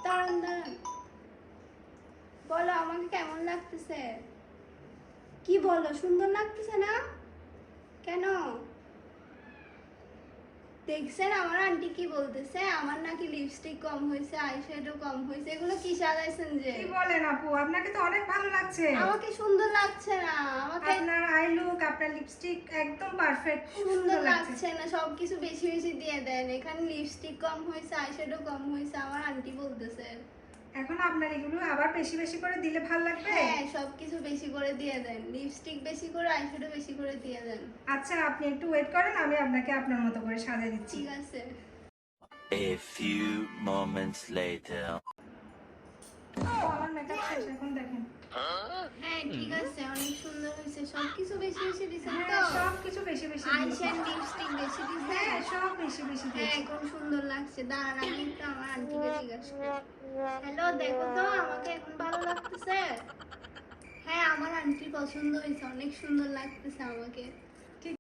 দাঁড়ান দাঁড়ান, বলো আমাকে কেমন লাগতেছে? কি বলো, সুন্দর লাগতেছে না? কেন? দেখছেন আমার আন্টি কি বলতেছে, আমার নাকি লিপস্টিক কম হয়েছে, আইশ্যাডো কম হয়েছে। এগুলো কি সাজাইছেন যে? কি বলেন আপু, আপনাকে তো অনেক ভালো লাগছে। আমাকে সুন্দর লাগছে না, আমাকে আপনার আই লুক, আপনার লিপস্টিক একদম পারফেক্ট, খুব সুন্দর সুন্দর লাগছে। লাগছে না। সবকিছু বেশি বেশি দিয়ে দেন, এখানে লিপস্টিক কম হয়েছে, আইশ্যাডো কম হয়েছে, আমার আন্টি বলতেছে। এখন আপনার এগুলো আবার বেশি বেশি করে দিলে ভালো লাগবে। হ্যাঁ, সবকিছু বেশি করে দিয়ে দেন, লিপস্টিক বেশি করে, আইশ্যাডো বেশি করে দিয়ে দেন। আচ্ছা, আপনি একটু ওয়েট করেন, আমি আপনাকে আপনার মতো করে সাজিয়ে দিচ্ছি। ঠিক আছে। A few moments later. আমার মেকআপ শেষ, এখন দেখেন। হ্যাঁ ঠিক আছে, অনেক সুন্দর হয়েছে। সবকিছু বেশি বেশি দিছেন তো? হ্যাঁ, সবকিছু বেশি বেশি দিয়েছি। আইশ্যাডো, লিপস্টিক বেশি দিছেন? হ্যাঁ, সব বেশি বেশি হ্যাঁ, দিয়েছি। এখন সুন্দর লাগছে। দাঁড়ান, আমি একটু আমার আন্টিকে জিজ্ঞাসা করি। হ্যালো, দেখো তো আমাকে এখন ভালো লাগতেছে? হ্যাঁ, আমার আন্টির পছন্দ হয়েছে, অনেক সুন্দর লাগতেছে আমাকে।